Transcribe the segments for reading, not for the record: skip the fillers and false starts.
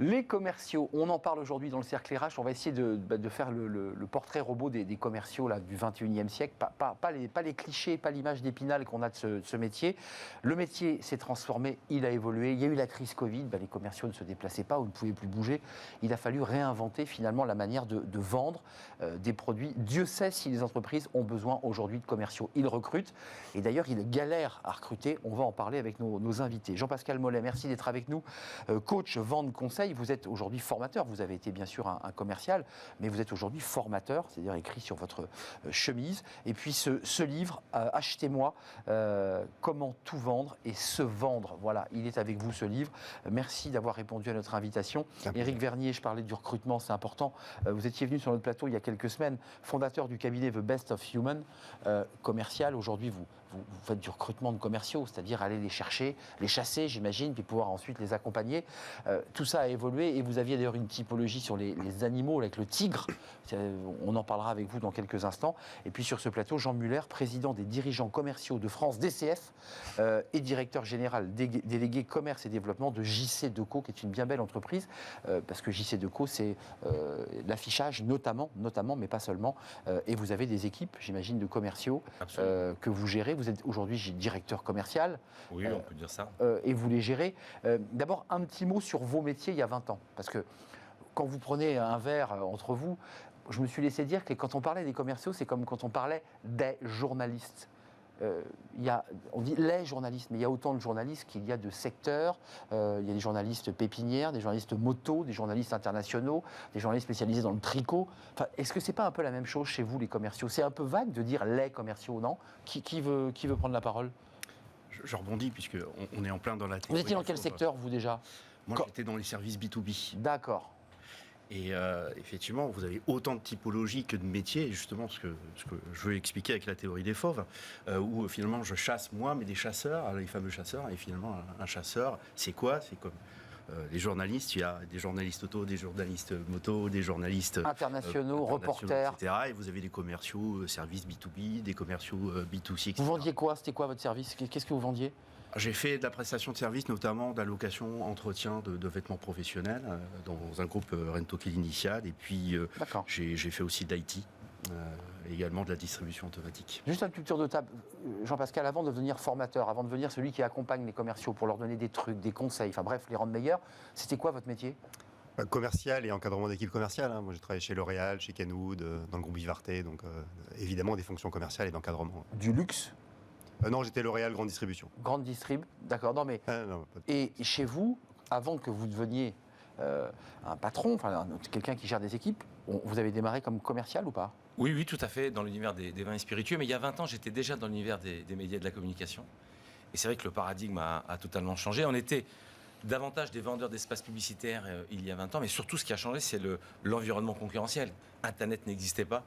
Les commerciaux, on en parle aujourd'hui dans le cercle RH. On va essayer de faire le portrait robot des commerciaux là, du 21e siècle. Pas les clichés, pas l'image d'Épinal qu'on a de ce métier. Le métier s'est transformé, il a évolué. Il y a eu la crise Covid, les commerciaux ne se déplaçaient pas ou ne pouvaient plus bouger. Il a fallu réinventer finalement la manière de vendre des produits. Dieu sait si les entreprises ont besoin aujourd'hui de commerciaux. Ils recrutent et d'ailleurs ils galèrent à recruter. On va en parler avec nos invités. Jean-Pascal Mollet, merci d'être avec nous. Coach, vente, conseil. Vous êtes aujourd'hui formateur, vous avez été bien sûr un commercial, mais vous êtes aujourd'hui formateur, c'est-à-dire écrit sur votre chemise. Et puis ce livre, Achetez-moi, comment tout vendre et se vendre. Voilà, il est avec vous ce livre. Merci d'avoir répondu à notre invitation. Éric Vernier, je parlais du recrutement, c'est important. Vous étiez venu sur notre plateau il y a quelques semaines, fondateur du cabinet The Best of Human, commercial. Aujourd'hui, vous faites du recrutement de commerciaux, c'est-à-dire aller les chercher, les chasser, j'imagine, puis pouvoir ensuite les accompagner. Tout ça a évolué et vous aviez d'ailleurs une typologie sur les animaux avec le tigre. On en parlera avec vous dans quelques instants. Et puis sur ce plateau, Jean Muller, président des dirigeants commerciaux de France, DCF, et directeur général délégué commerce et développement de JC Decaux, qui est une bien belle entreprise, parce que JC Decaux, c'est l'affichage notamment, mais pas seulement. Et vous avez des équipes, j'imagine, de commerciaux que vous gérez. Vous êtes aujourd'hui directeur commercial. Oui, on peut dire ça. Et vous les gérez. D'abord, un petit mot sur vos métiers il y a 20 ans. Parce que quand vous prenez un verre entre vous, je me suis laissé dire que quand on parlait des commerciaux, c'est comme quand on parlait des journalistes. On dit les journalistes, mais il y a autant de journalistes qu'il y a de secteurs. Il y a des journalistes pépinières, des journalistes moto, des journalistes internationaux, des journalistes spécialisés dans le tricot. Enfin, est-ce que c'est pas un peu la même chose chez vous, les commerciaux? C'est un peu vague de dire les commerciaux, non? Qui veut prendre la parole? Je rebondis puisqu'on est en plein dans la théorie. Vous étiez dans quel secteur, vous, déjà? Moi, j'étais dans les services B2B. D'accord. Et effectivement, vous avez autant de typologies que de métiers, et justement ce que je veux expliquer avec la théorie des fauves, où finalement je chasse moi, mais des chasseurs, les fameux chasseurs, et finalement un chasseur, c'est quoi? C'est comme les journalistes, il y a des journalistes auto, des journalistes moto, des journalistes internationaux, reporters, etc. Et vous avez des commerciaux services B2B, des commerciaux B2C, etc. Vous vendiez quoi? C'était quoi votre service? Qu'est-ce que vous vendiez? J'ai fait de la prestation de services, notamment d'allocation, entretien de vêtements professionnels dans un groupe Rentokil Initial. Et puis, j'ai fait aussi de l'IT, également de la distribution automatique. Juste un petit tour de table. Jean-Pascal, avant de devenir formateur, avant de devenir celui qui accompagne les commerciaux pour leur donner des trucs, des conseils, enfin bref, les rendre meilleurs, c'était quoi votre métier? Commercial et encadrement d'équipe commerciale. Moi, j'ai travaillé chez L'Oréal, chez Kenwood, dans le groupe Vivarté. Donc, évidemment, des fonctions commerciales et d'encadrement. Du luxe? Non, j'étais L'Oréal Grande Distribution. Grande Distrib, d'accord. Non, mais et chez vous, avant que vous deveniez un patron, enfin quelqu'un qui gère des équipes, vous avez démarré comme commercial ou pas? Oui, tout à fait, dans l'univers des vins et spiritueux. Mais il y a 20 ans, j'étais déjà dans l'univers des médias et de la communication. Et c'est vrai que le paradigme a totalement changé. On était davantage des vendeurs d'espaces publicitaires il y a 20 ans, mais surtout ce qui a changé, c'est l'environnement concurrentiel. Internet n'existait pas.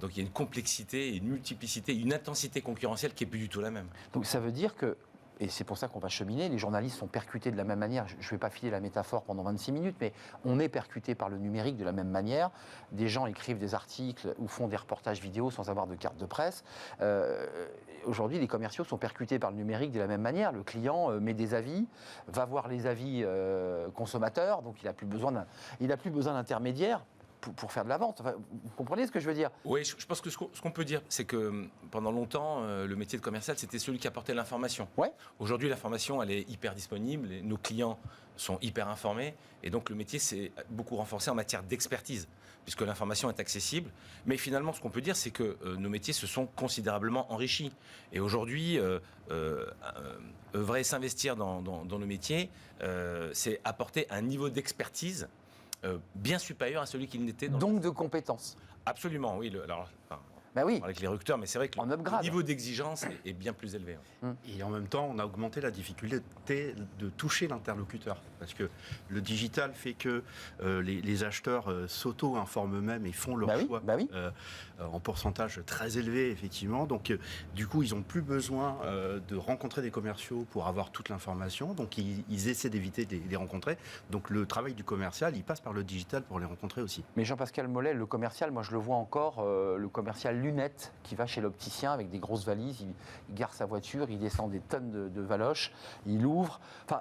Donc il y a une complexité, une multiplicité, une intensité concurrentielle qui n'est plus du tout la même. Donc ça veut dire que, et c'est pour ça qu'on va cheminer, les journalistes sont percutés de la même manière. Je ne vais pas filer la métaphore pendant 26 minutes, mais on est percuté par le numérique de la même manière. Des gens écrivent des articles ou font des reportages vidéo sans avoir de carte de presse. Aujourd'hui, les commerciaux sont percutés par le numérique de la même manière. Le client met des avis, va voir les avis consommateurs, donc il n'a plus besoin d'intermédiaires pour faire de la vente. Enfin, vous comprenez ce que je veux dire? Oui, je pense que ce qu'on peut dire, c'est que pendant longtemps, le métier de commercial, c'était celui qui apportait l'information. Ouais. Aujourd'hui, l'information, elle est hyper disponible, nos clients sont hyper informés, et donc le métier s'est beaucoup renforcé en matière d'expertise, puisque l'information est accessible. Mais finalement, ce qu'on peut dire, c'est que nos métiers se sont considérablement enrichis. Et aujourd'hui, œuvrer et s'investir dans nos métiers, c'est apporter un niveau d'expertise bien supérieur à celui qu'il n'était. Donc de compétences. Absolument, oui. Oui. Avec les recruteurs, mais c'est vrai que le niveau d'exigence est bien plus élevé. Et en même temps, on a augmenté la difficulté de toucher l'interlocuteur. Parce que le digital fait que les acheteurs s'auto-informent eux-mêmes et font leur choix en pourcentage très élevé, effectivement. Donc, du coup, ils n'ont plus besoin de rencontrer des commerciaux pour avoir toute l'information. Donc, ils essaient d'éviter de les rencontrer. Donc, le travail du commercial, il passe par le digital pour les rencontrer aussi. Mais Jean-Pascal Mollet, le commercial, moi je le vois encore, le commercial lunettes qui va chez l'opticien avec des grosses valises, il gare sa voiture, il descend des tonnes de valoches, il ouvre. Enfin,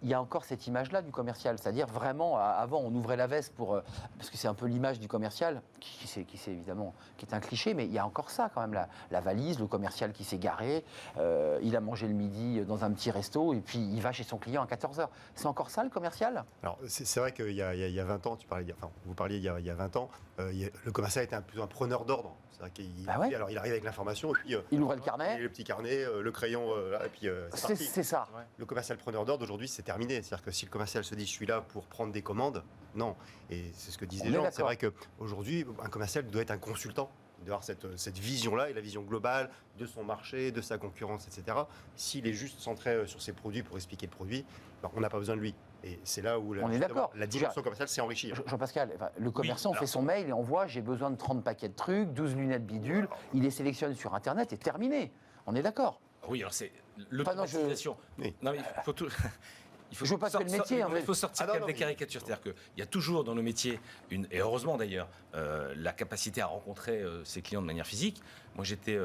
il y a encore cette image-là du commercial. C'est-à-dire vraiment, avant, on ouvrait la veste parce que c'est un peu l'image du commercial, qui est un cliché, mais il y a encore ça quand même, la valise, le commercial qui s'est garé, il a mangé le midi dans un petit resto, et puis il va chez son client à 14h. C'est encore ça, le commercial ? Alors, c'est vrai qu'il y a 20 ans, vous parliez il y a 20 ans, le commercial était plutôt un preneur d'ordre. C'est-à-dire qu'il alors, il arrive avec l'information, et puis il ouvrait le carnet, le petit carnet, le crayon, et puis c'est ça. Ouais. Le commercial preneur d'ordre, aujourd'hui, c'est terminé. C'est-à-dire que si le commercial se dit « je suis là pour prendre des commandes », non. Et c'est ce que disaient les gens. C'est vrai qu'aujourd'hui, un commercial doit être un consultant. Il doit avoir cette vision-là et la vision globale de son marché, de sa concurrence, etc. S'il est juste centré sur ses produits pour expliquer le produit, on n'a pas besoin de lui. Et c'est là où la dimension commerciale s'est enrichie. Jean-Pascal, le commerçant fait son mail et envoie « j'ai besoin de 30 paquets de trucs, 12 lunettes bidule », il les sélectionne sur Internet et terminé. On est d'accord ? Oui, alors c'est l'automatisation. Non, mais il faut tout... Je veux pas le métier. Il faut sortir des caricatures. C'est-à-dire qu'il y a toujours dans nos métiers, et heureusement d'ailleurs, la capacité à rencontrer ses clients de manière physique. Moi, j'étais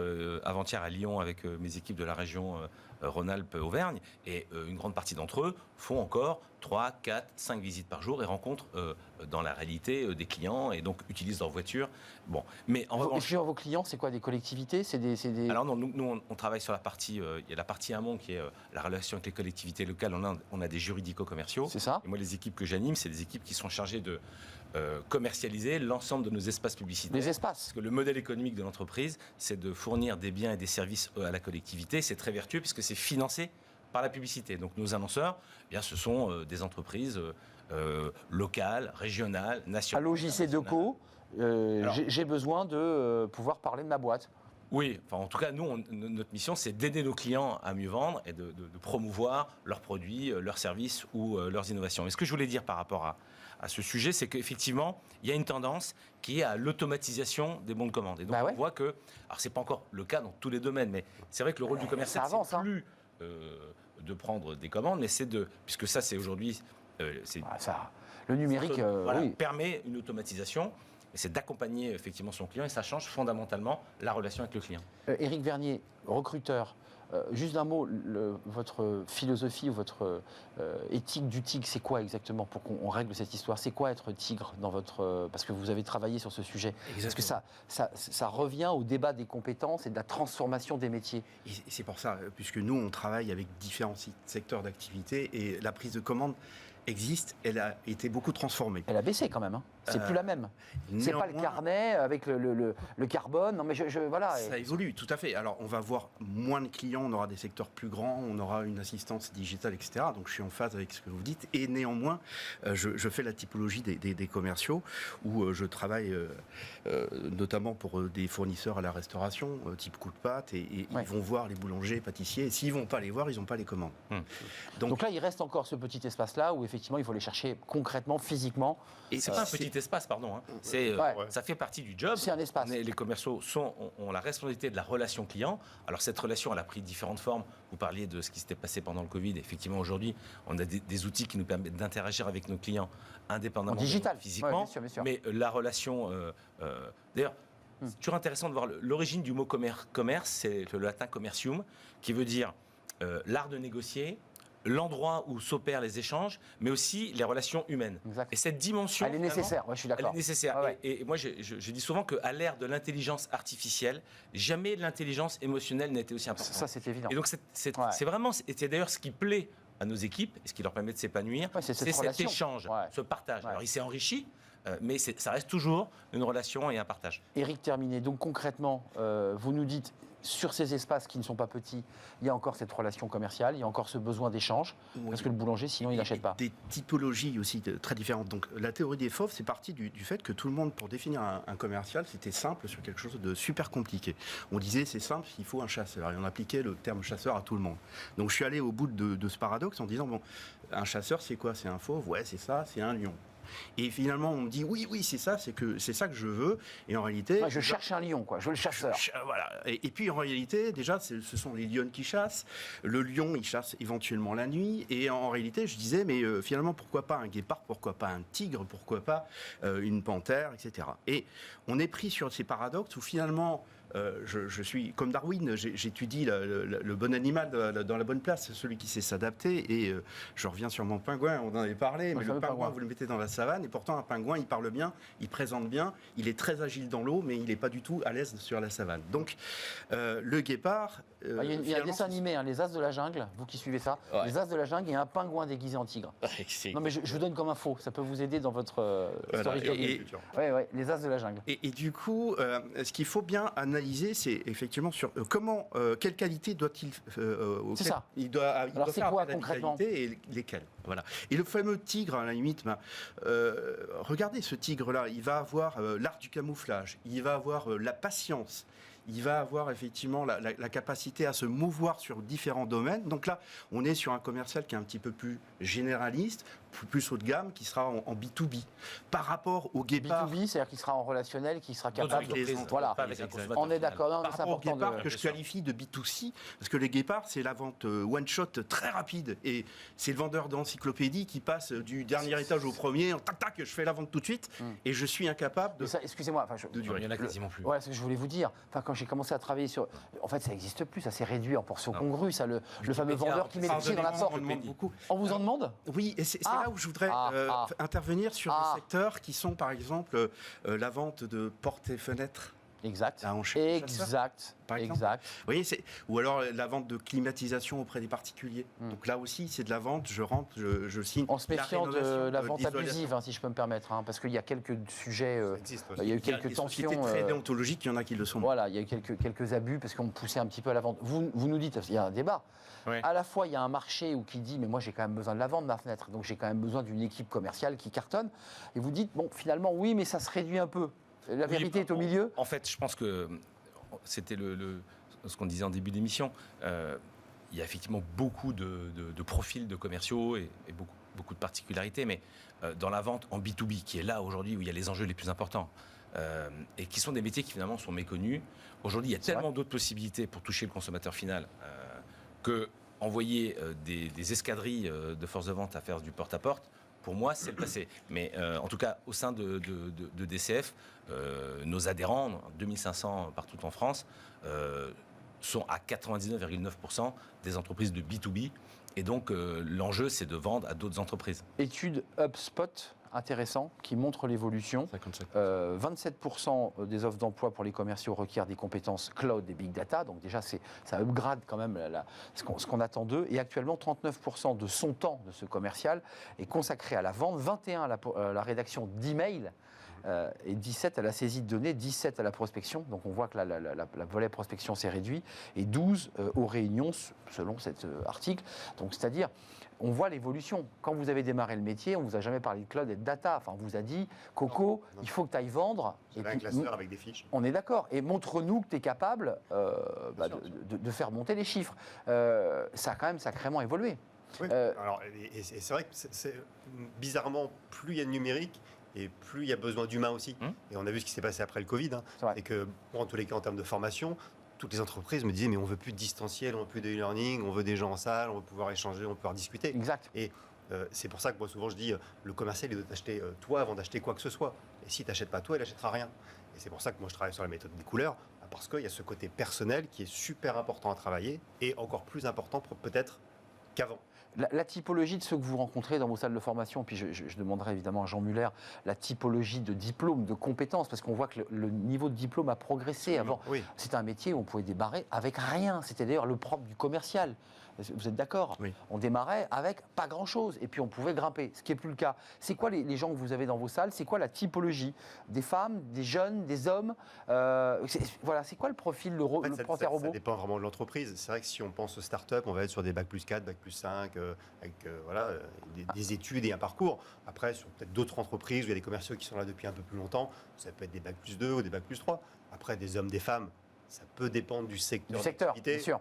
avant-hier à Lyon avec mes équipes de la région Rhône-Alpes-Auvergne, et une grande partie d'entre eux font encore 3, 4, 5 visites par jour et rencontrent dans la réalité des clients et donc utilisent leur voiture. Bon, mais en revanche, sur vos clients, c'est quoi, des collectivités, c'est des... Alors non, nous on travaille sur la partie, il y a la partie amont qui est la relation avec les collectivités locales. On a des juridico-commerciaux. C'est ça. Et moi, les équipes que j'anime, c'est des équipes qui sont chargées de commercialiser l'ensemble de nos espaces publicitaires. Les espaces. Parce que le modèle économique de l'entreprise, c'est de fournir des biens et des services à la collectivité. C'est très vertueux puisque c'est financé par la publicité. Donc nos annonceurs, eh bien, ce sont des entreprises locales, régionales, nationales. À l'OJC Deco, j'ai besoin de pouvoir parler de ma boîte. Oui, enfin, en tout cas, nous, notre mission, c'est d'aider nos clients à mieux vendre et de promouvoir leurs produits, leurs services ou leurs innovations. Mais ce que je voulais dire par rapport à ce sujet, c'est qu'effectivement, il y a une tendance qui est à l'automatisation des bons de commande. Et donc, on voit que, alors c'est pas encore le cas dans tous les domaines, mais c'est vrai que le rôle du commercial, c'est plus de prendre des commandes, mais c'est puisque ça, c'est aujourd'hui... le numérique permet une automatisation. C'est d'accompagner effectivement son client et ça change fondamentalement la relation avec le client. Éric Vernier, recruteur, juste un mot, votre philosophie ou votre éthique du tigre, c'est quoi exactement pour qu'on règle cette histoire? C'est quoi être tigre dans votre... parce que vous avez travaillé sur ce sujet. Exactement. Parce que ça revient au débat des compétences et de la transformation des métiers. Et c'est pour ça, puisque nous, on travaille avec différents secteurs d'activité et la prise de commande existe, elle a été beaucoup transformée. Elle a baissé quand même, hein. C'est plus la même. C'est pas le carnet avec le carbone. Non mais voilà. Ça évolue, tout à fait. Alors on va voir moins de clients, on aura des secteurs plus grands, on aura une assistance digitale, etc. Donc je suis en phase avec ce que vous dites. Et néanmoins, je fais la typologie des commerciaux où je travaille notamment pour des fournisseurs à la restauration, type coup de pâte, et ils vont voir les boulangers, pâtissiers. Et s'ils vont pas les voir, ils n'ont pas les commandes. Donc là, il reste encore ce petit espace-là où effectivement, il faut les chercher concrètement, physiquement. Et c'est pas un petit espace, pardon. Hein. Ça fait partie du job. C'est un espace. Les commerciaux ont la responsabilité de la relation client. Alors cette relation, elle a pris différentes formes. Vous parliez de ce qui s'était passé pendant le Covid. Effectivement, aujourd'hui, on a des outils qui nous permettent d'interagir avec nos clients indépendamment digital, physiquement. Bien sûr. Mais la relation... D'ailleurs, c'est toujours intéressant de voir l'origine du mot commerce. C'est le latin commercium, qui veut dire l'art de négocier, l'endroit où s'opèrent les échanges, mais aussi les relations humaines. Exact. Et cette dimension... Elle est nécessaire, je suis d'accord. Elle est nécessaire. Et moi, je dis souvent qu'à l'ère de l'intelligence artificielle, jamais l'intelligence émotionnelle n'a été aussi importante. Ça, c'est évident. Et donc, c'est vraiment... Et c'est d'ailleurs ce qui plaît à nos équipes, et ce qui leur permet de s'épanouir, c'est cet échange, ce partage. Alors, il s'est enrichi, mais ça reste toujours une relation et un partage. Éric, terminé. Donc, concrètement, vous nous dites... Sur ces espaces qui ne sont pas petits, il y a encore cette relation commerciale, il y a encore ce besoin d'échange, parce que le boulanger, sinon, il n'achète pas. Des typologies aussi très différentes. Donc, la théorie des fauves, c'est parti du fait que tout le monde, pour définir un commercial, c'était simple sur quelque chose de super compliqué. On disait, c'est simple, il faut un chasseur. Et on appliquait le terme chasseur à tout le monde. Donc, je suis allé au bout de ce paradoxe en disant, bon, un chasseur, c'est quoi? C'est un fauve? Ouais, c'est ça, c'est un lion. Et finalement, on me dit oui, c'est ça que je veux. Et en réalité, je cherche un lion, quoi. Je veux le chasseur. Voilà. Et puis en réalité, déjà, ce sont les lions qui chassent. Le lion, il chasse éventuellement la nuit. Et en réalité, je disais, mais finalement, pourquoi pas un guépard, pourquoi pas un tigre, pourquoi pas une panthère, etc. Et on est pris sur ces paradoxes où finalement je suis comme Darwin, j'étudie le bon animal dans la bonne place, celui qui sait s'adapter. Et je reviens sur mon pingouin, on en avait parlé, mais le pingouin, vous le mettez dans la savane, et pourtant un pingouin, il parle bien, il présente bien, il est très agile dans l'eau, mais il n'est pas du tout à l'aise sur la savane. Donc, le guépard... il y a un dessin animé, hein, Les As de la Jungle, vous qui suivez ça, Les As de la Jungle, il y a un pingouin déguisé en tigre. Non, mais je vous donne comme info, ça peut vous aider dans votre storytelling. Ouais, Les As de la Jungle. Et du coup, ce qu'il faut bien analyser, c'est effectivement sur quelle qualité doit-il... c'est ça. Il doit Alors, c'est quoi concrètement et lesquelles. Voilà. Et le fameux tigre, à la limite, regardez ce tigre-là, il va avoir l'art du camouflage, il va avoir la patience, il va avoir effectivement la capacité à se mouvoir sur différents domaines. Donc là, on est sur un commercial qui est un petit peu plus généraliste, plus haut de gamme, qui sera en B2B. Par rapport au guépard... B2B, c'est-à-dire qu'il sera en relationnel, qu'il sera capable de... Voilà, on est d'accord. Par rapport au guépard que je qualifie de B2C, parce que les guépards, c'est la vente one-shot très rapide. Et c'est le vendeur d'encyclopédie qui passe du dernier étage au premier, tac, je fais la vente tout de suite, et je suis incapable de... Excusez-moi, il y en a quasiment plus. Voilà, ce que je voulais vous dire. Quand j'ai commencé à travailler sur... En fait, ça n'existe plus, ça s'est réduit en portion congrue, ça, le fameux vendeur qui met le pied dans la porte. On vous en demande ? Oui, et c'est là où je voudrais intervenir sur des secteurs qui sont, par exemple, la vente de portes et fenêtres. Exact. Par exemple. Vous voyez, ou alors la vente de climatisation auprès des particuliers. Donc là aussi, c'est de la vente, je rentre, je signe. En se méfiant de la vente abusive, si je peux me permettre, parce qu'il y a quelques sujets, il y a eu quelques tensions. Il y a très déontologiques, il y en a qui le sont. Voilà, il y a eu quelques abus parce qu'on poussait un petit peu à la vente. Vous nous dites, il y a un débat. Ouais. À la fois, il y a un marché qui dit, mais moi j'ai quand même besoin de la vente, ma fenêtre, donc j'ai quand même besoin d'une équipe commerciale qui cartonne. Et vous dites, bon, finalement, oui, mais ça se réduit un peu. La vérité est au milieu. En fait, je pense que c'était ce qu'on disait en début d'émission. Il y a effectivement beaucoup de profils de commerciaux et beaucoup de particularités, mais dans la vente en B2B, qui est là aujourd'hui où il y a les enjeux les plus importants, et qui sont des métiers qui finalement sont méconnus. Aujourd'hui, il y a tellement d'autres possibilités pour toucher le consommateur final que envoyer des escadrilles de forces de vente à faire du porte-à-porte, pour moi, c'est le passé. Mais en tout cas, au sein de DCF, nos adhérents, 2500 partout en France, sont à 99,9% des entreprises de B2B. Et donc, l'enjeu, c'est de vendre à d'autres entreprises. Étude HubSpot, intéressant, qui montre l'évolution. 27% des offres d'emploi pour les commerciaux requièrent des compétences cloud et big data. Donc déjà, ça upgrade quand même ce qu'on attend d'eux. Et actuellement, 39% de son temps de ce commercial est consacré à la vente, 21% à la rédaction d'emails, et 17 à la saisie de données, 17 à la prospection. Donc on voit que la volet prospection s'est réduit, et 12 aux réunions, selon cet article. Donc c'est-à-dire, on voit l'évolution. Quand vous avez démarré le métier, on ne vous a jamais parlé de cloud et de data. Enfin, on vous a dit, Coco, il faut que tu ailles vendre. Et un classeur avec des fiches. On est d'accord. Et montre-nous que tu es capable de faire monter les chiffres. Ça a quand même sacrément évolué. Oui. Alors, et c'est vrai que bizarrement, plus il y a de numérique, et plus il y a besoin d'humains aussi. Et on a vu ce qui s'est passé après le Covid. Et que, en tous les cas, en termes de formation, toutes les entreprises me disaient, mais on veut plus de distanciel, on veut plus de e-learning, on veut des gens en salle, on veut pouvoir échanger, on veut pouvoir discuter. Exact. Et c'est pour ça que moi, souvent, je dis, le commercial, il doit t'acheter toi avant d'acheter quoi que ce soit. Et s'il t'achète pas toi, il n'achètera rien. Et c'est pour ça que moi, je travaille sur la méthode des couleurs, parce qu'il y a ce côté personnel qui est super important à travailler, et encore plus important peut-être qu'avant. La typologie de ceux que vous rencontrez dans vos salles de formation, puis je demanderai évidemment à Jean Muller la typologie de diplôme, de compétences, parce qu'on voit que le niveau de diplôme a progressé. Avant, c'était un métier où on pouvait démarrer avec rien. C'était d'ailleurs le propre du commercial. Vous êtes d'accord ? Oui. On démarrait avec pas grand-chose, et puis on pouvait grimper, ce qui n'est plus le cas. C'est quoi les gens que vous avez dans vos salles ? C'est quoi la typologie ? Des femmes, des jeunes, des hommes ? Voilà, c'est quoi le profil, le profil robot ? Ça dépend vraiment de l'entreprise. C'est vrai que si on pense aux startups, on va être sur des bac plus 4, bac plus 5, avec des études et un parcours. Après, sur peut-être d'autres entreprises où il y a des commerciaux qui sont là depuis un peu plus longtemps, ça peut être des bac plus 2 ou des bac plus 3. Après, des hommes, des femmes, ça peut dépendre du secteur. Du secteur, bien sûr.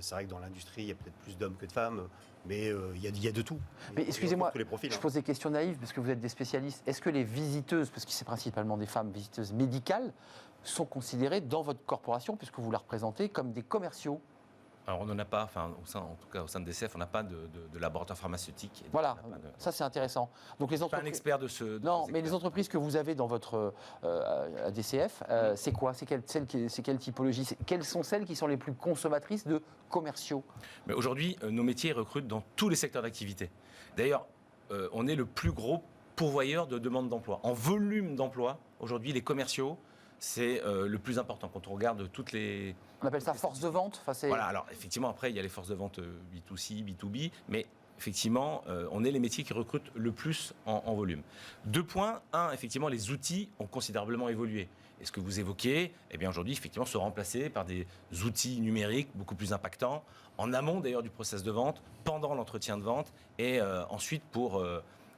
C'est vrai que dans l'industrie, il y a peut-être plus d'hommes que de femmes, mais il y a de tout. Mais excusez-moi, je pose des questions naïves parce que vous êtes des spécialistes. Est-ce que les visiteuses, parce que c'est principalement des femmes visiteuses médicales, sont considérées dans votre corporation, puisque vous la représentez, comme des commerciaux ? Alors on n'en a pas, enfin en tout cas au sein de DCF, on n'a pas de laboratoire pharmaceutique. Voilà, ça c'est intéressant. Donc les entreprises. Pas un expert de ce. Non, mais les entreprises que vous avez dans votre DCF, c'est quoi? C'est quelle typologie? Quelles sont celles qui sont les plus consommatrices de commerciaux? Mais aujourd'hui, nos métiers recrutent dans tous les secteurs d'activité. D'ailleurs, on est le plus gros pourvoyeur de demandes d'emploi. En volume d'emploi, aujourd'hui, les commerciaux, c'est le plus important quand on regarde toutes les. On appelle ça force de vente. Voilà, alors effectivement, après, il y a les forces de vente B2C, B2B, mais effectivement, on est les métiers qui recrutent le plus en volume. 2 points. 1, effectivement, les outils ont considérablement évolué. Et ce que vous évoquez, eh bien aujourd'hui, effectivement, sont remplacés par des outils numériques beaucoup plus impactants, en amont d'ailleurs du process de vente, pendant l'entretien de vente, et ensuite pour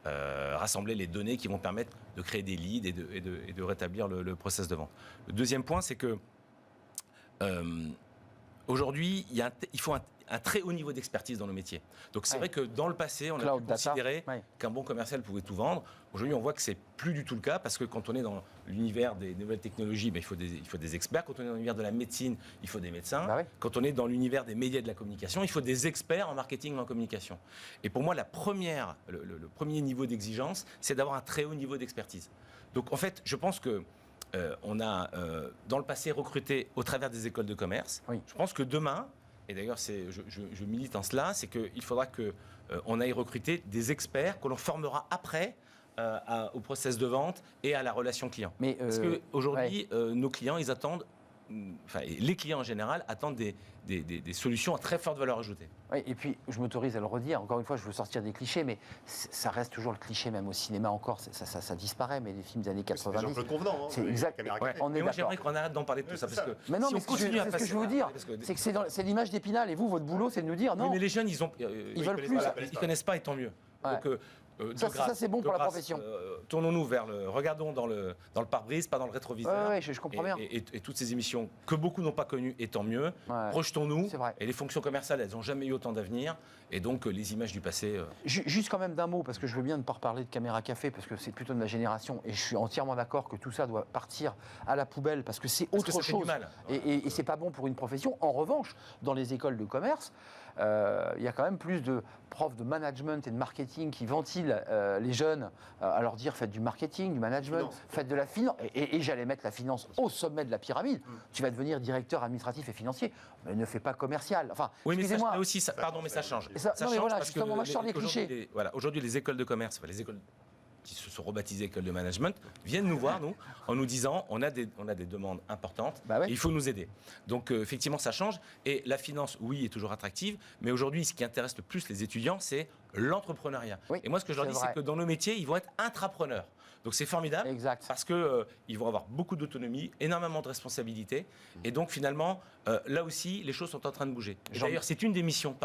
rassembler les données qui vont permettre de créer des leads et de rétablir le process de vente. Le 2e point, c'est que aujourd'hui, il faut un très haut niveau d'expertise dans nos métiers. Donc c'est vrai que dans le passé, on a pu considérer qu'un bon commercial pouvait tout vendre. Aujourd'hui, on voit que c'est plus du tout le cas parce que quand on est dans l'univers des nouvelles technologies, il faut des experts. Quand on est dans l'univers de la médecine, il faut des médecins. Quand on est dans l'univers des médias et de la communication, il faut des experts en marketing et en communication. Et pour moi, le premier niveau d'exigence, c'est d'avoir un très haut niveau d'expertise. Donc en fait, je pense que on a, dans le passé, recruté au travers des écoles de commerce. Je pense que demain, et d'ailleurs je milite en cela, c'est qu'il faudra qu'on aille recruter des experts que l'on formera après au process de vente et à la relation client. Parce qu'aujourd'hui, nos clients, ils attendent, les clients en général attendent des solutions à très forte valeur ajoutée. Oui, et puis, je m'autorise à le redire, encore une fois, je veux sortir des clichés, mais ça reste toujours le cliché, même au cinéma encore, ça disparaît, mais les films des années 90... C'est Jean-Claude Convenant. C'est exact. Mais moi, j'aimerais qu'on arrête d'en parler de tout ça, parce que mais non, mais ce que je veux vous dire, c'est que c'est l'image d'Épinal, et vous, votre boulot, c'est de nous dire non. Mais les jeunes, ils veulent plus. Ils connaissent pas, et tant mieux. Donc, ça c'est bon pour la profession. Tournons-nous regardons dans le pare-brise, pas dans le rétroviseur. Oui, je comprends bien. Et toutes ces émissions que beaucoup n'ont pas connues, et tant mieux. Projetons-nous. Et les fonctions commerciales, elles n'ont jamais eu autant d'avenir. Et donc les images du passé. Juste quand même d'un mot, parce que je veux bien ne pas reparler de Caméra Café, parce que c'est plutôt de ma génération, et je suis entièrement d'accord que tout ça doit partir à la poubelle, parce que c'est autre chose. Fait du mal. Et c'est pas bon pour une profession. En revanche, dans les écoles de commerce, il y a quand même plus de profs de management et de marketing qui ventilent les jeunes à leur dire faites du marketing, du management, faites de la finance. Et j'allais mettre la finance au sommet de la pyramide. Tu vas devenir directeur administratif et financier, mais ne fais pas commercial. Enfin, oui, mais ça aussi, pardon, mais ça change. Ça change voilà, parce justement, moi je sors les clichés. Aujourd'hui, les écoles de commerce, les écoles qui se sont rebaptisées écoles de management, viennent nous voir, nous, en nous disant on a des demandes importantes et il faut nous aider. Donc, effectivement, ça change. Et la finance, oui, est toujours attractive, mais aujourd'hui, ce qui intéresse le plus les étudiants, c'est l'entrepreneuriat. Et moi, ce que je leur dis, c'est que dans nos métiers, ils vont être intrapreneurs. Donc c'est formidable, parce qu'ils vont avoir beaucoup d'autonomie, énormément de responsabilités, et donc finalement, là aussi, les choses sont en train de bouger. D'ailleurs, c'est une des missions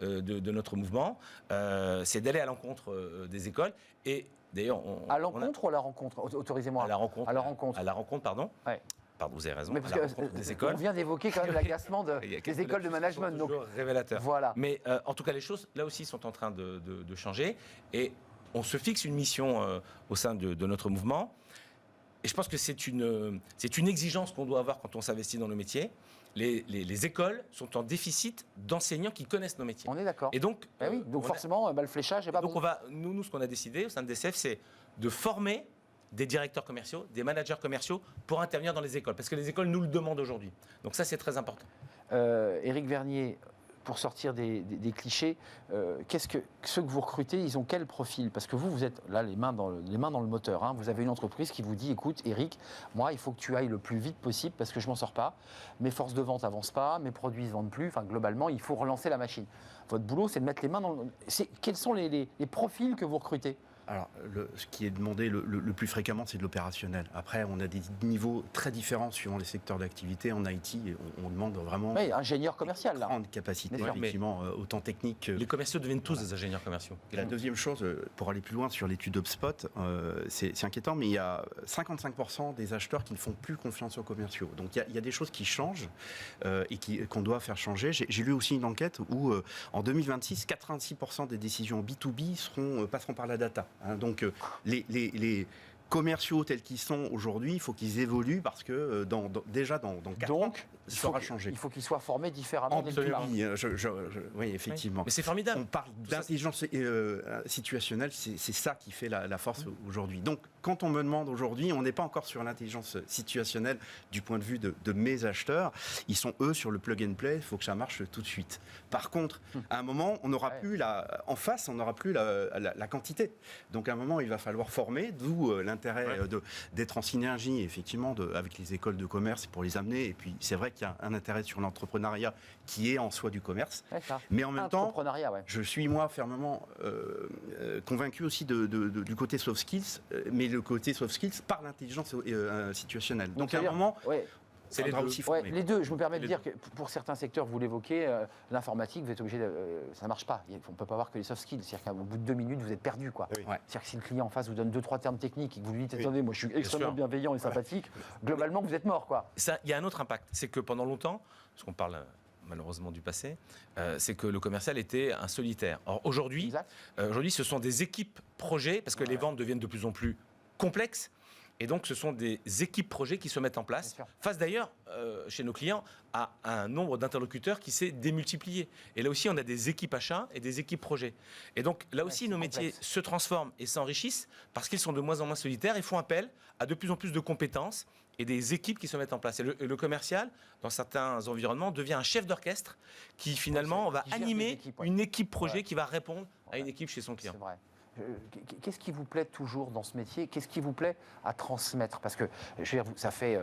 de notre mouvement, c'est d'aller à l'encontre des écoles, et d'ailleurs... À l'encontre ou à la rencontre? Autorisez-moi. À la rencontre. À la rencontre. À la rencontre, pardon. Pardon, vous avez raison. Mais parce que des écoles. On vient d'évoquer quand même l'agacement des écoles de management. Donc révélateur. Voilà. Mais en tout cas, les choses, là aussi, sont en train de changer, et on se fixe une mission au sein de notre mouvement. Et je pense que c'est une exigence qu'on doit avoir quand on s'investit dans nos métiers. Les écoles sont en déficit d'enseignants qui connaissent nos métiers. On est d'accord. Et donc, donc forcément, le fléchage n'est pas bon. Donc nous, ce qu'on a décidé au sein de DCF, c'est de former des directeurs commerciaux, des managers commerciaux pour intervenir dans les écoles. Parce que les écoles nous le demandent aujourd'hui. Donc ça, c'est très important. Éric Vergnier, pour sortir des clichés, ceux que vous recrutez, ils ont quel profil? Parce que vous êtes là les mains dans le moteur. Hein. Vous avez une entreprise qui vous dit, écoute, Éric, moi, il faut que tu ailles le plus vite possible parce que je m'en sors pas. Mes forces de vente n'avancent pas, mes produits ne se vendent plus. Enfin, globalement, il faut relancer la machine. Votre boulot, c'est de mettre les mains dans le... Quels sont les profils que vous recrutez? Alors, ce qui est demandé le plus fréquemment, c'est de l'opérationnel. Après, on a des niveaux très différents suivant les secteurs d'activité. En IT, on demande vraiment... Oui, ingénieur commercial, là. Grande capacité, effectivement, autant technique... Les commerciaux deviennent tous des ingénieurs commerciaux. Et la deuxième chose, pour aller plus loin sur l'étude HubSpot, c'est inquiétant, mais il y a 55% des acheteurs qui ne font plus confiance aux commerciaux. Donc, il y a des choses qui changent et qu'on doit faire changer. J'ai lu aussi une enquête où, en 2026, 86% des décisions B2B passeront par la data. Donc, commerciaux tels qu'ils sont aujourd'hui, il faut qu'ils évoluent parce que déjà dans 4 ans, il faudra changer. Il faut qu'ils soient formés différemment. Oui, effectivement. Oui. Mais c'est formidable. On parle d'intelligence situationnelle, c'est ça qui fait la force aujourd'hui. Donc, quand on me demande aujourd'hui, on n'est pas encore sur l'intelligence situationnelle du point de vue de mes acheteurs. Ils sont, eux, sur le plug and play, il faut que ça marche tout de suite. Par contre, à un moment, on n'aura plus en face, on n'aura plus la quantité. Donc, à un moment, il va falloir former, d'où l'intérêt d'être en synergie, effectivement, avec les écoles de commerce pour les amener. Et puis, c'est vrai qu'il y a un intérêt sur l'entrepreneuriat qui est en soi du commerce. Mais en même temps, je suis, moi, fermement convaincu aussi du côté soft skills, mais le côté soft skills par l'intelligence situationnelle. Donc, à un moment... C'est les deux. Je me permets de dire que pour certains secteurs, vous l'évoquez, l'informatique, vous êtes obligé de... ça ne marche pas. On ne peut pas avoir que les soft skills. C'est-à-dire qu'au bout de 2 minutes, vous êtes perdu. C'est-à-dire que si le client en face vous donne 2-3 termes techniques et que vous lui dites, attendez, moi je suis extrêmement bienveillant et sympathique, globalement, vous êtes mort. Il y a un autre impact. C'est que pendant longtemps, parce qu'on parle malheureusement du passé, c'est que le commercial était un solitaire. Or, aujourd'hui, ce sont des équipes projets, parce que les ventes deviennent de plus en plus complexes. Et donc, ce sont des équipes projets qui se mettent en place, face d'ailleurs, chez nos clients, à un nombre d'interlocuteurs qui s'est démultiplié. Et là aussi, on a des équipes achats et des équipes projets. Et donc, là aussi, nos métiers se transforment et s'enrichissent parce qu'ils sont de moins en moins solitaires et font appel à de plus en plus de compétences et des équipes qui se mettent en place. Et le commercial, dans certains environnements, devient un chef d'orchestre qui, finalement, va animer une équipe projet qui va répondre à une équipe chez son client. C'est vrai. Qu'est-ce qui vous plaît toujours dans ce métier? Qu'est-ce qui vous plaît à transmettre? Parce que je veux dire, ça fait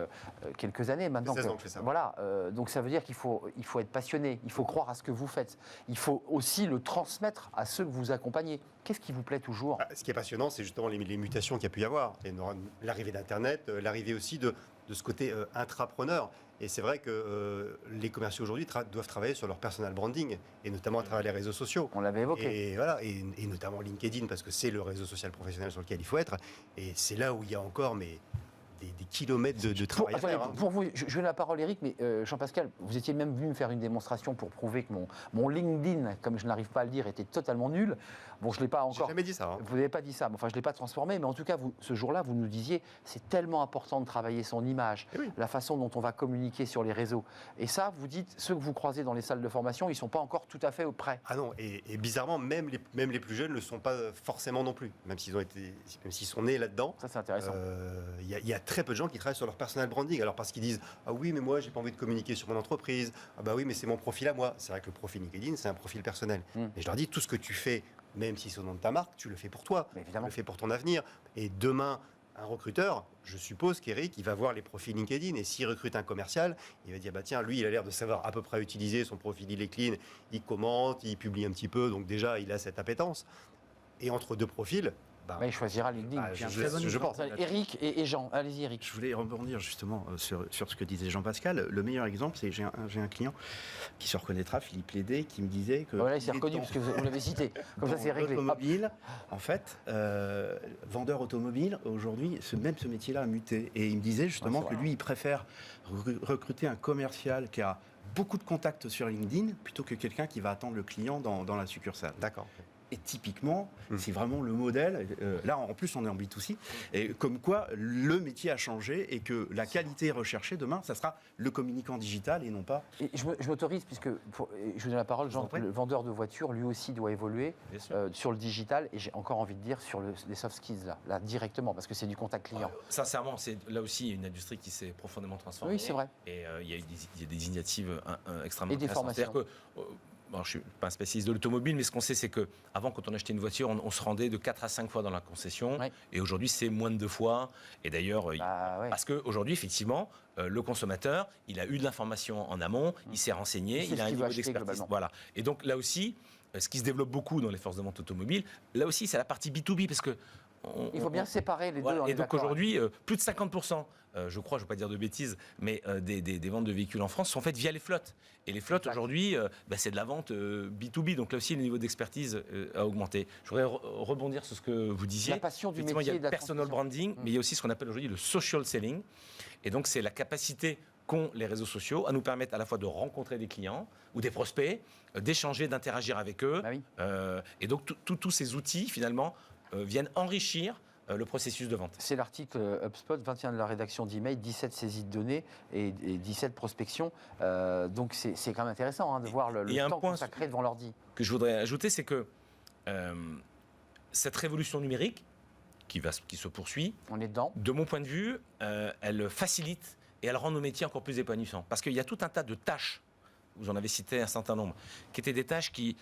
quelques années maintenant. 16 ans que ça. Voilà, donc ça veut dire qu'il faut être passionné, il faut croire à ce que vous faites. Il faut aussi le transmettre à ceux que vous accompagnez. Qu'est-ce qui vous plaît toujours? Ce qui est passionnant, c'est justement les mutations qu'il y a pu y avoir. L'arrivée d'Internet, l'arrivée aussi de ce côté intrapreneur. Et c'est vrai que les commerciaux aujourd'hui doivent travailler sur leur personal branding, et notamment à travers les réseaux sociaux. On l'avait évoqué. Et, voilà, et notamment LinkedIn, parce que c'est le réseau social professionnel sur lequel il faut être. Et c'est là où il y a encore des kilomètres de travail à faire. Pour vous, je donne la parole, Eric, mais Jean-Pascal, vous étiez même venu me faire une démonstration pour prouver que mon LinkedIn, comme je n'arrive pas à le dire, était totalement nul. Bon, je ne l'ai pas encore... J'ai jamais dit ça. Vous n'avez pas dit ça. Enfin, je ne l'ai pas transformé, mais en tout cas, ce jour-là, vous nous disiez, c'est tellement important de travailler son image, la façon dont on va communiquer sur les réseaux. Et ça, vous dites, ceux que vous croisez dans les salles de formation, ils ne sont pas encore tout à fait prêts. Ah non, et bizarrement, même les plus jeunes ne le sont pas forcément non plus, même s'ils sont nés là-dedans. Ça, c'est intéressant. Il y a très peu de gens qui travaillent sur leur personal branding. Alors parce qu'ils disent, ah oui, mais moi, j'ai pas envie de communiquer sur mon entreprise. Ah bah oui, mais c'est mon profil à moi. C'est vrai que le profil LinkedIn, c'est un profil personnel. Et je leur dis, tout ce que tu fais, même si c'est au nom de ta marque, tu le fais pour toi, tu le fais pour ton avenir. Et demain, un recruteur, je suppose qu'Eric, il va voir les profils LinkedIn, et s'il recrute un commercial, il va dire, bah tiens, lui, il a l'air de savoir à peu près utiliser son profil, il est clean, il commente, il publie un petit peu, donc déjà, il a cette appétence. Et entre deux profils, il choisira LinkedIn. Je pense. Eric et Jean, allez-y Eric. Je voulais rebondir justement sur ce que disait Jean-Pascal. Le meilleur exemple, c'est j'ai un client qui se reconnaîtra, Philippe Lédé, qui me disait que... Voilà, il s'est reconnu parce que vous l'avez cité. Comme ça, c'est réglé. Automobile, en fait, vendeur automobile, aujourd'hui, ce métier-là a muté. Et il me disait justement que lui, il préfère recruter un commercial qui a beaucoup de contacts sur LinkedIn plutôt que quelqu'un qui va attendre le client dans la succursale. D'accord. Et typiquement, c'est vraiment le modèle. Là, en plus, on est en B2C. Et comme quoi, le métier a changé et que la qualité recherchée demain, ça sera le communicant digital et non pas... Et je m'autorise, puisque je vous donne la parole, Jean, le vendeur de voitures, lui aussi, doit évoluer sur le digital. Et j'ai encore envie de dire sur les soft skills, là directement, parce que c'est du contact client. Sincèrement, c'est là aussi une industrie qui s'est profondément transformée. Oui, c'est vrai. Et il y a des initiatives extrêmement intéressantes. Et des formations. Bon, je ne suis pas un spécialiste de l'automobile, mais ce qu'on sait, c'est qu'avant, quand on achetait une voiture, on se rendait de 4 à 5 fois dans la concession. Ouais. Et aujourd'hui, c'est moins de 2 fois. Et d'ailleurs, parce qu'aujourd'hui, effectivement, le consommateur, il a eu de l'information en amont, il s'est renseigné, il a un niveau d'expertise. Voilà. Et donc, là aussi, ce qui se développe beaucoup dans les forces de vente automobiles, là aussi, c'est la partie B2B, parce que il faut bien séparer les deux. Et donc aujourd'hui, plus de 50%, je crois, je ne veux pas dire de bêtises, mais des ventes de véhicules en France sont faites via les flottes. Et les flottes aujourd'hui, c'est de la vente B2B. Donc là aussi, le niveau d'expertise a augmenté. Je voudrais rebondir sur ce que vous disiez. La passion du métier. Il y a le personal branding, mais il y a aussi ce qu'on appelle aujourd'hui le social selling. Et donc c'est la capacité qu'ont les réseaux sociaux à nous permettre à la fois de rencontrer des clients ou des prospects, d'échanger, d'interagir avec eux. Et donc tous ces outils, finalement, viennent enrichir le processus de vente. C'est l'article HubSpot, 21 de la rédaction d'email, 17 saisies de données et 17 prospections. Donc c'est quand même intéressant de voir le temps consacré devant l'ordi. Que je voudrais ajouter, c'est que cette révolution numérique qui se poursuit, on est dedans. De mon point de vue, elle facilite et elle rend nos métiers encore plus épanouissants. Parce qu'il y a tout un tas de tâches, vous en avez cité un certain nombre, qui étaient des tâches qui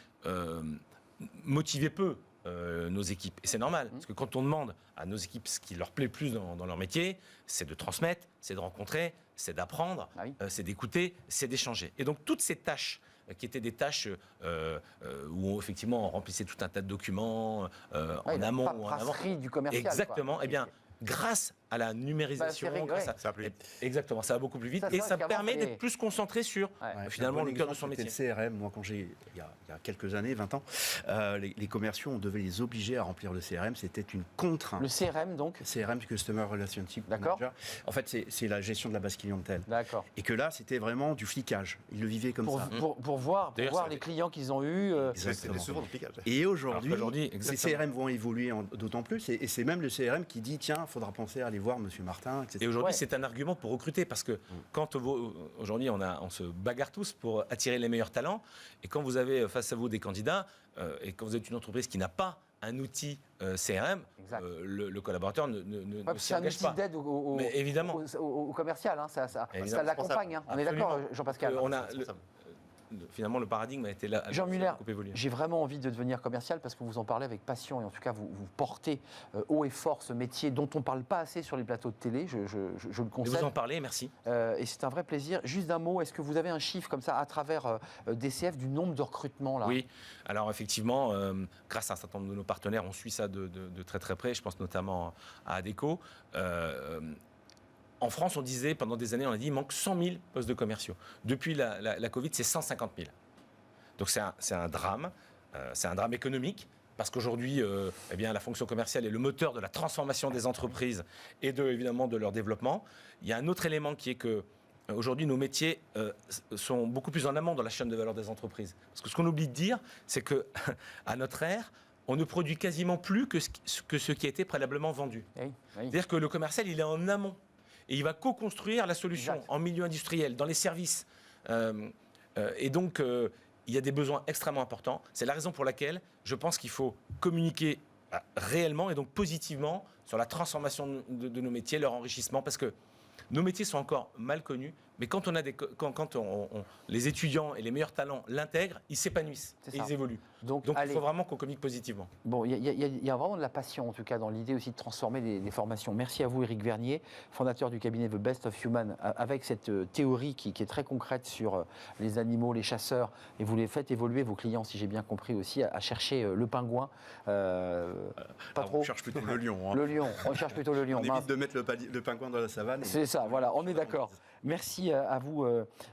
motivaient peu nos équipes. Et c'est normal, parce que quand on demande à nos équipes ce qui leur plaît le plus dans leur métier, c'est de transmettre, c'est de rencontrer, c'est d'apprendre, c'est d'écouter, c'est d'échanger. Et donc toutes ces tâches qui étaient des tâches où effectivement on remplissait tout un tas de documents en amont ou en avant. Du commercial. Exactement. Eh bien, grâce à la numérisation, ça a plus vite. Exactement, ça va beaucoup plus vite et ça permet d'être plus concentré sur finalement le cœur de son métier. Le CRM, moi quand il y a quelques années, 20 ans, les commerciaux, on devait les obliger à remplir le CRM, c'était une contrainte. Le CRM donc CRM, Customer Relationship Manager. En fait, c'est la gestion de la base clientèle. D'accord. Et que là, c'était vraiment du flicage. Ils le vivaient comme ça. Pour voir les clients qu'ils ont eus. C'était souvent du flicage. Et aujourd'hui, ces CRM vont évoluer d'autant plus. Et c'est même le CRM qui dit, tiens, il faudra penser à aller voir Monsieur Martin, etc. Et aujourd'hui, c'est un argument pour recruter parce que quand aujourd'hui, on se bagarre tous pour attirer les meilleurs talents. Et quand vous avez face à vous des candidats et quand vous êtes une entreprise qui n'a pas un outil CRM, le collaborateur ne s'y engage pas. C'est un outil d'aide évidemment au commercial, ça l'accompagne. On est d'accord, Jean-Pascal. Finalement, le paradigme a été là. Jean Muller, j'ai vraiment envie de devenir commercial parce que vous en parlez avec passion et en tout cas, vous portez haut et fort ce métier dont on ne parle pas assez sur les plateaux de télé, je le concède. Et vous en parlez, merci. Et c'est un vrai plaisir. Juste d'un mot, est-ce que vous avez un chiffre comme ça à travers DCF du nombre de recrutements là ? Oui, alors effectivement, grâce à un certain nombre de nos partenaires, on suit ça de très très près. Je pense notamment à Adecco. En France, on disait, pendant des années, on a dit il manque 100 000 postes de commerciaux. Depuis la Covid, c'est 150 000. Donc c'est un drame. C'est un drame économique. Parce qu'aujourd'hui, la fonction commerciale est le moteur de la transformation des entreprises et évidemment de leur développement. Il y a un autre élément qui est que aujourd'hui, nos métiers sont beaucoup plus en amont dans la chaîne de valeur des entreprises. Parce que ce qu'on oublie de dire, c'est qu'à notre ère, on ne produit quasiment plus que ce qui a été préalablement vendu. C'est-à-dire que le commercial, il est en amont. Et il va co-construire la solution en milieu industriel, dans les services. Et donc, il y a des besoins extrêmement importants. C'est la raison pour laquelle je pense qu'il faut communiquer réellement et donc positivement sur la transformation de nos métiers, leur enrichissement, parce que nos métiers sont encore mal connus, mais quand les étudiants et les meilleurs talents l'intègrent, ils s'épanouissent et ils évoluent. Donc il faut vraiment qu'on communique positivement. Bon, il y a vraiment de la passion, en tout cas, dans l'idée aussi de transformer les formations. Merci à vous, Éric Vernier, fondateur du cabinet The Best of Human, avec cette théorie qui est très concrète sur les animaux, les chasseurs, et vous les faites évoluer, vos clients, si j'ai bien compris aussi, à chercher le pingouin. Pas trop. On cherche plutôt le lion. Le lion, on cherche plutôt le lion. On évite de mettre le pingouin dans la savane. C'est ça, voilà, on est d'accord. Merci à vous,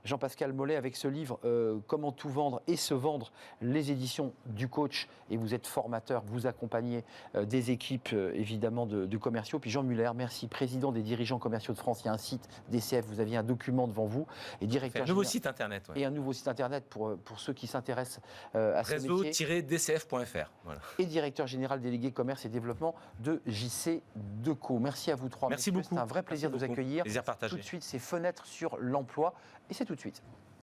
Jean-Pascal Mollet, avec ce livre « Comment tout vendre et se vendre », les éditions du coach. Et vous êtes formateur, vous accompagnez des équipes, évidemment, de commerciaux. Puis Jean Muller, merci, président des dirigeants commerciaux de France. Il y a un site DCF, vous aviez un document devant vous. Et directeur un nouveau site internet. Et un nouveau site internet pour ceux qui s'intéressent à ce métier. Réseau-dcf.fr. Voilà. Et directeur général délégué commerce et développement de JC Deco. Merci à vous trois. Merci beaucoup. C'est un vrai plaisir de vous accueillir. Plaisir partagé. Tout de suite, c'est Fenêtres sur l'emploi. Et c'est tout de suite.